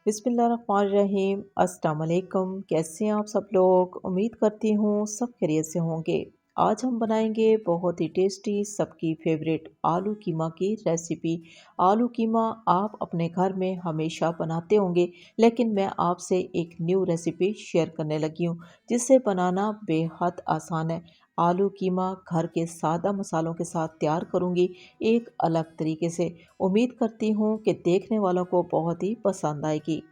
बिस्मिल्लाहिर्रहमानिर्रहीम। अस्सलाम वालेकुम। कैसे हैं आप सब लोग? उम्मीद करती हूँ सब खैरियत से होंगे। आज हम बनाएंगे बहुत ही टेस्टी सबकी फेवरेट आलू कीमा की रेसिपी। आलू कीमा आप अपने घर में हमेशा बनाते होंगे, लेकिन मैं आपसे एक न्यू रेसिपी शेयर करने लगी हूँ जिसे बनाना बेहद आसान है। आलू कीमा घर के सादा मसालों के साथ तैयार करूँगी, एक अलग तरीके से। उम्मीद करती हूँ कि देखने वालों को बहुत ही पसंद आएगी।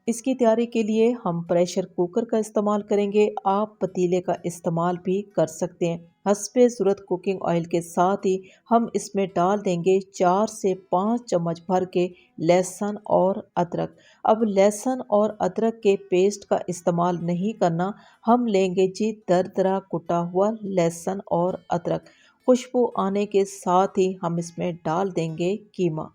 इसकी तैयारी के लिए हम प्रेशर कुकर का इस्तेमाल करेंगे। आप पतीले का इस्तेमाल भी कर सकते हैं। हस्बे ज़रूरत कुकिंग ऑयल के साथ ही हम इसमें डाल देंगे 4 से 5 चम्मच भर के लहसुन और अदरक। अब लहसुन और अदरक के पेस्ट का इस्तेमाल नहीं करना, हम लेंगे जी दरदरा कुटा हुआ लहसुन और अदरक। खुशबू आने के साथ ही हम इसमें डाल देंगे कीमा।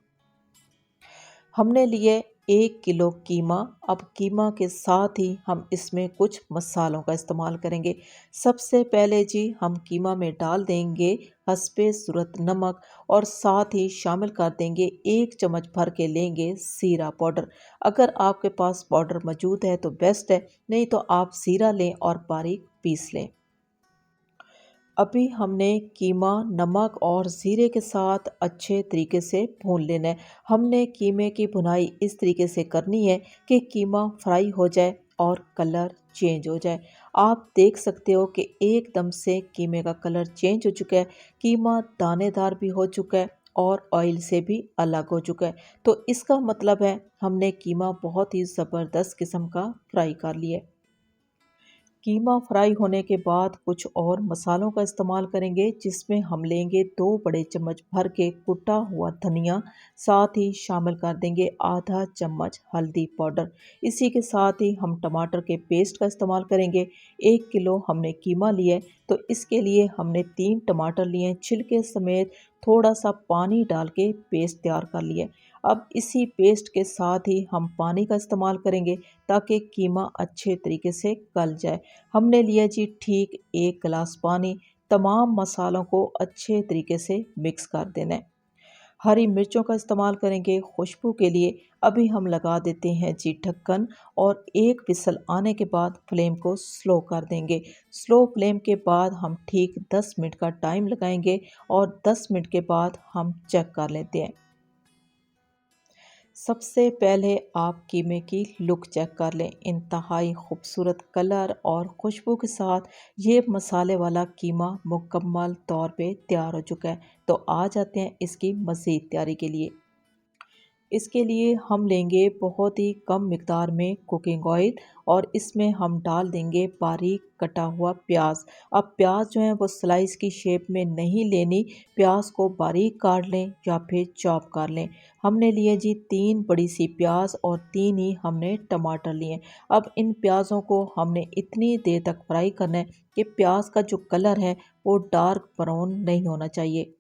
हमने लिए 1 किलो कीमा। अब कीमा के साथ ही हम इसमें कुछ मसालों का इस्तेमाल करेंगे। सबसे पहले जी हम कीमा में डाल देंगे हस्बे ज़रूरत नमक और साथ ही शामिल कर देंगे 1 चम्मच भर के लेंगे ज़ीरा पाउडर। अगर आपके पास पाउडर मौजूद है तो बेस्ट है, नहीं तो आप ज़ीरा लें और बारीक पीस लें। अभी हमने कीमा नमक और ज़ीरे के साथ अच्छे तरीके से भून लेना है। हमने कीमे की भुनाई इस तरीके से करनी है कि कीमा फ्राई हो जाए और कलर चेंज हो जाए। आप देख सकते हो कि एकदम से कीमे का कलर चेंज हो चुका है, कीमा दानेदार भी हो चुका है और ऑयल से भी अलग हो चुका है। तो इसका मतलब है हमने कीमा बहुत ही ज़बरदस्त किस्म का फ्राई कर लिया है। कीमा फ्राई होने के बाद कुछ और मसालों का इस्तेमाल करेंगे, जिसमें हम लेंगे 2 बड़े चम्मच भर के कुटा हुआ धनिया। साथ ही शामिल कर देंगे आधा चम्मच हल्दी पाउडर। इसी के साथ ही हम टमाटर के पेस्ट का इस्तेमाल करेंगे। 1 किलो हमने कीमा लिया है, तो इसके लिए हमने 3 टमाटर लिए हैं, छिलके समेत। थोड़ा सा पानी डाल के पेस्ट तैयार कर लिया है। अब इसी पेस्ट के साथ ही हम पानी का इस्तेमाल करेंगे ताकि कीमा अच्छे तरीके से गल जाए। हमने लिया जी ठीक 1 गिलास पानी। तमाम मसालों को अच्छे तरीके से मिक्स कर देना है। हरी मिर्चों का इस्तेमाल करेंगे खुशबू के लिए। अभी हम लगा देते हैं जी ढक्कन और एक विसल आने के बाद फ्लेम को स्लो कर देंगे। स्लो फ्लेम के बाद हम ठीक 10 मिनट का टाइम लगाएंगे और 10 मिनट के बाद हम चेक कर लेते हैं। सबसे पहले आप कीमे की लुक चेक कर लें। इंतहाई खूबसूरत कलर और खुशबू के साथ ये मसाले वाला कीमा मुकम्मल तौर पे तैयार हो चुका है। तो आ जाते हैं इसकी मज़ीद तैयारी के लिए। इसके लिए हम लेंगे बहुत ही कम मिकदार में कुकिंग ऑयल और इसमें हम डाल देंगे बारीक कटा हुआ प्याज। अब प्याज जो है वो स्लाइस की शेप में नहीं लेनी, प्याज को बारीक काट लें या फिर चॉप कर लें। हमने लिए जी 3 बड़ी सी प्याज और 3 ही हमने टमाटर लिए। अब इन प्याज़ों को हमने इतनी देर तक फ्राई करना है कि प्याज का जो कलर है वो डार्क ब्राउन नहीं होना चाहिए।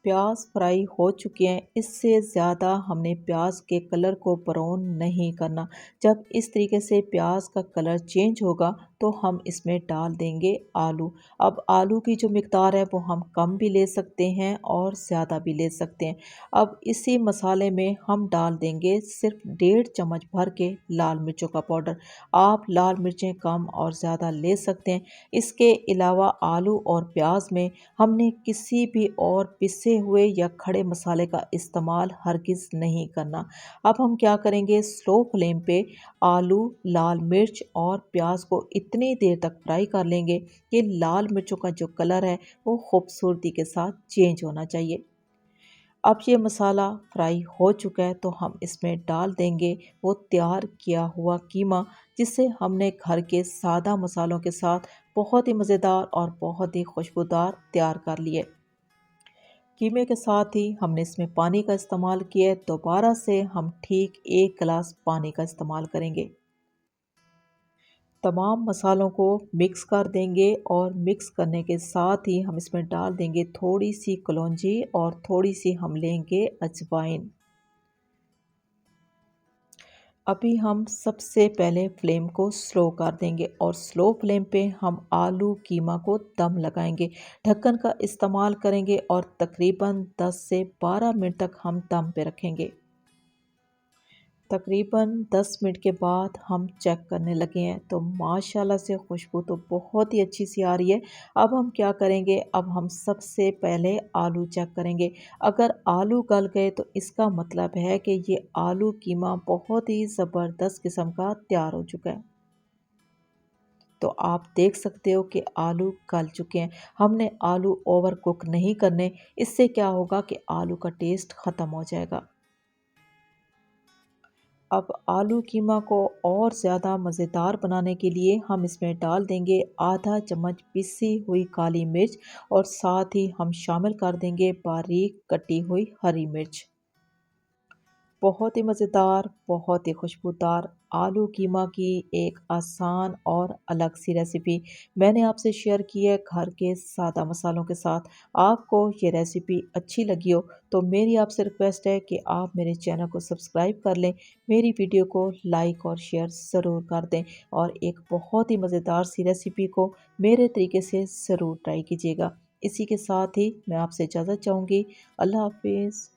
प्याज फ्राई हो चुके हैं, इससे ज़्यादा हमने प्याज के कलर को ब्राउन नहीं करना। जब इस तरीके से प्याज का कलर चेंज होगा तो हम इसमें डाल देंगे आलू। अब आलू की जो मिकदार है वो हम कम भी ले सकते हैं और ज़्यादा भी ले सकते हैं। अब इसी मसाले में हम डाल देंगे सिर्फ 1.5 चम्मच भर के लाल मिर्चों का पाउडर। आप लाल मिर्चें कम और ज़्यादा ले सकते हैं। इसके अलावा आलू और प्याज में हमने किसी भी और पिसे हुए या खड़े मसाले का इस्तेमाल हरगिज़ नहीं करना। अब हम क्या करेंगे, स्लो फ्लेम पे आलू, लाल मिर्च और प्याज को इतनी देर तक फ्राई कर लेंगे कि लाल मिर्चों का जो कलर है वो खूबसूरती के साथ चेंज होना चाहिए। अब ये मसाला फ्राई हो चुका है तो हम इसमें डाल देंगे वो तैयार किया हुआ कीमा, जिसे हमने घर के सादा मसालों के साथ बहुत ही मज़ेदार और बहुत ही खुशबूदार तैयार कर लिए। कीमे के साथ ही हमने इसमें पानी का इस्तेमाल किया है। दोबारा से हम ठीक 1 गिलास पानी का इस्तेमाल करेंगे। तमाम मसालों को मिक्स कर देंगे और मिक्स करने के साथ ही हम इसमें डाल देंगे थोड़ी सी कलौंजी और थोड़ी सी हम लेंगे अजवाइन। अभी हम सबसे पहले फ्लेम को स्लो कर देंगे और स्लो फ्लेम पे हम आलू कीमा को दम लगाएंगे। ढक्कन का इस्तेमाल करेंगे और तकरीबन 10 से 12 मिनट तक हम दम पे रखेंगे। तकरीबन 10 मिनट के बाद हम चेक करने लगे हैं तो माशाल्लाह से खुशबू तो बहुत ही अच्छी सी आ रही है। अब हम क्या करेंगे, अब हम सबसे पहले आलू चेक करेंगे। अगर आलू गल गए तो इसका मतलब है कि ये आलू कीमा बहुत ही ज़बरदस्त किस्म का तैयार हो चुका है। तो आप देख सकते हो कि आलू गल चुके हैं। हमने आलू ओवर कुक नहीं करने, इससे क्या होगा कि आलू का टेस्ट ख़त्म हो जाएगा। अब आलू कीमा को और ज़्यादा मज़ेदार बनाने के लिए हम इसमें डाल देंगे आधा चम्मच पिसी हुई काली मिर्च और साथ ही हम शामिल कर देंगे बारीक कटी हुई हरी मिर्च। बहुत ही मज़ेदार, बहुत ही खुशबूदार आलू कीमा की एक आसान और अलग सी रेसिपी मैंने आपसे शेयर की है घर के सादा मसालों के साथ। आपको ये रेसिपी अच्छी लगी हो तो मेरी आपसे रिक्वेस्ट है कि आप मेरे चैनल को सब्सक्राइब कर लें, मेरी वीडियो को लाइक और शेयर ज़रूर कर दें और एक बहुत ही मज़ेदार सी रेसिपी को मेरे तरीके से ज़रूर ट्राई कीजिएगा। इसी के साथ ही मैं आपसे इजाज़त चाहूँगी। अल्लाह हाफ़िज़।